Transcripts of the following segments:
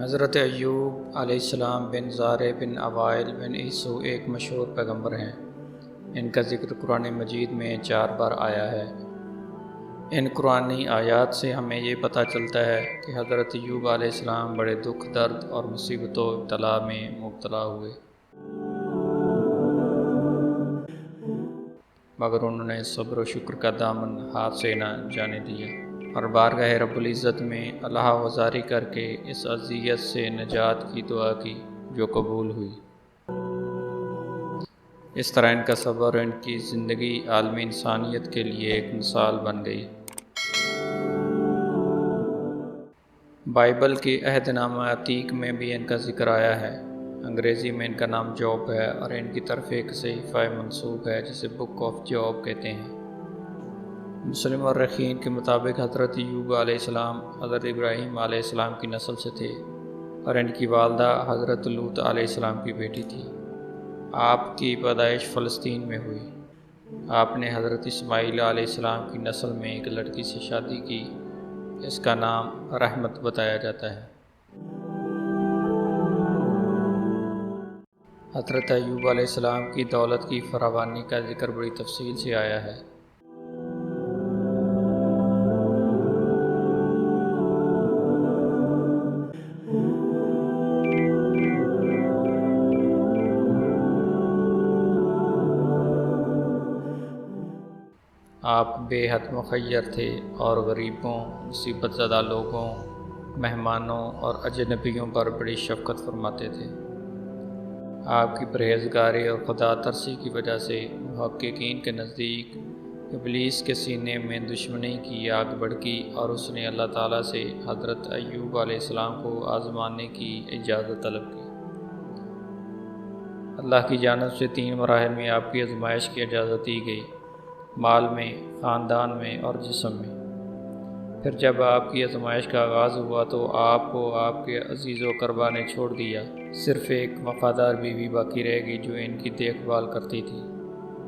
حضرت ایوب علیہ السلام بن زارع بن اوائل بن عیسو ایک مشہور پیغمبر ہیں۔ ان کا ذکر قرآن مجید میں 4 بار آیا ہے۔ ان قرآنی آیات سے ہمیں یہ پتہ چلتا ہے کہ حضرت ایوب علیہ السلام بڑے دکھ، درد اور مصیبت و ابتلا میں مبتلا ہوئے، مگر انہوں نے صبر و شکر کا دامن ہاتھ سے نہ جانے دیا اور بارگاہ رب العزت میں اللہ وزاری کر کے اس اذیت سے نجات کی دعا کی، جو قبول ہوئی۔ اس طرح ان کا صبر اور ان کی زندگی عالم انسانیت کے لیے ایک مثال بن گئی۔ بائبل کے عہد نامہ عتیق میں بھی ان کا ذکر آیا ہے۔ انگریزی میں ان کا نام جاب ہے اور ان کی طرف ایک صحیفہ منسوب ہے جسے بک آف جاب کہتے ہیں۔ مسلم مورخین کے مطابق حضرت ایوب علیہ السلام حضرت ابراہیم علیہ السلام کی نسل سے تھے اور ان کی والدہ حضرت لوط علیہ السلام کی بیٹی تھی۔ آپ کی پیدائش فلسطین میں ہوئی۔ آپ نے حضرت اسماعیل علیہ السلام کی نسل میں ایک لڑکی سے شادی کی، اس کا نام رحمت بتایا جاتا ہے۔ حضرت ایوب علیہ السلام کی دولت کی فراوانی کا ذکر بڑی تفصیل سے آیا ہے۔ آپ بے حد مخیر تھے اور غریبوں، مصیبت زدہ لوگوں، مہمانوں اور اجنبیوں پر بڑی شفقت فرماتے تھے۔ آپ کی پرہیزگاری اور خدا ترسی کی وجہ سے محققین کے نزدیک ابلیس کے سینے میں دشمنی کی آگ بھڑکی اور اس نے اللہ تعالیٰ سے حضرت ایوب علیہ السلام کو آزمانے کی اجازت طلب کی۔ اللہ کی جانب سے 3 مراحل میں آپ کی آزمائش کی اجازت دی گئی: مال میں، خاندان میں اور جسم میں۔ پھر جب آپ کی آزمائش کا آغاز ہوا تو آپ کو آپ کے عزیز و اقربا نے چھوڑ دیا، صرف ایک وفادار بیوی باقی رہ گئی جو ان کی دیکھ بھال کرتی تھی،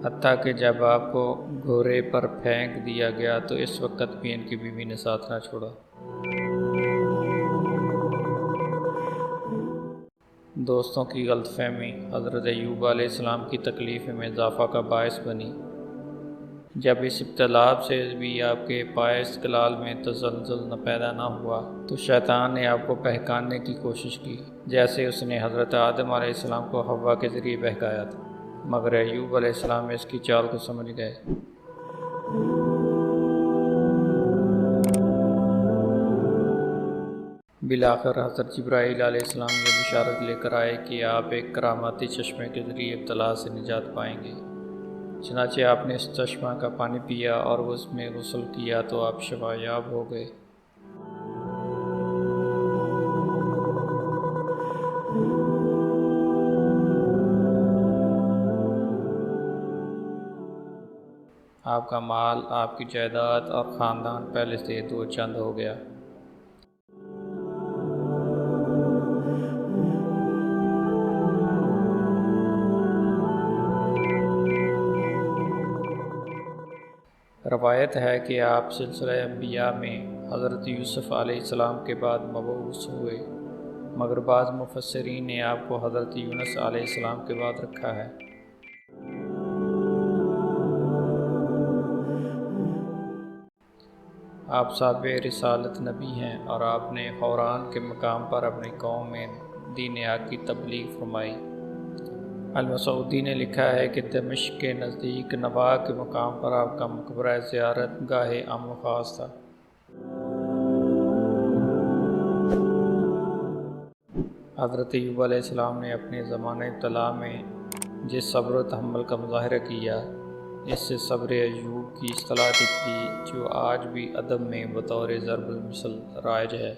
حتیٰ کہ جب آپ کو گھوڑے پر پھینک دیا گیا تو اس وقت بھی ان کی بیوی نے ساتھ نہ چھوڑا۔ دوستوں کی غلط فہمی حضرت ایوب علیہ السلام کی تکلیف میں اضافہ کا باعث بنی۔ جب اس ابتلا سے بھی آپ کے پائے استقلال میں تزلزل پیدا نہ ہوا تو شیطان نے آپ کو بہکانے کی کوشش کی، جیسے اس نے حضرت آدم علیہ السلام کو حوا کے ذریعے بہکایا تھا، مگر ایوب علیہ السلام اس کی چال کو سمجھ گئے۔ بالآخر حضرت جبرائیل علیہ السلام یہ بشارت لے کر آئے کہ آپ ایک کراماتی چشمے کے ذریعے ابتلا سے نجات پائیں گے۔ چنانچہ آپ نے اس چشمہ کا پانی پیا اور اس میں غسل کیا تو آپ شفا یاب ہو گئے۔ آپ کا مال، آپ کی جائیداد اور خاندان پہلے سے 2 چند ہو گیا۔ روایت ہے کہ آپ سلسلہ انبیاء میں حضرت یوسف علیہ السلام کے بعد مبعوث ہوئے، مگر بعض مفسرین نے آپ کو حضرت یونس علیہ السلام کے بعد رکھا ہے۔ آپ صاحب رسالت نبی ہیں اور آپ نے حوران کے مقام پر اپنی قوم میں دین حق کی تبلیغ فرمائی۔ المسعودی نے لکھا ہے کہ دمشق کے نزدیک نبا کے مقام پر آپ کا مقبرہ زیارت گاہ عام و خاص تھا۔ حضرت ایوب علیہ السلام نے اپنے زمانہ ابتلا میں جس صبر و تحمل کا مظاہرہ کیا، اس سے صبر ایوب کی اصطلاح نکلی جو آج بھی ادب میں بطور ضرب المثل رائج ہے۔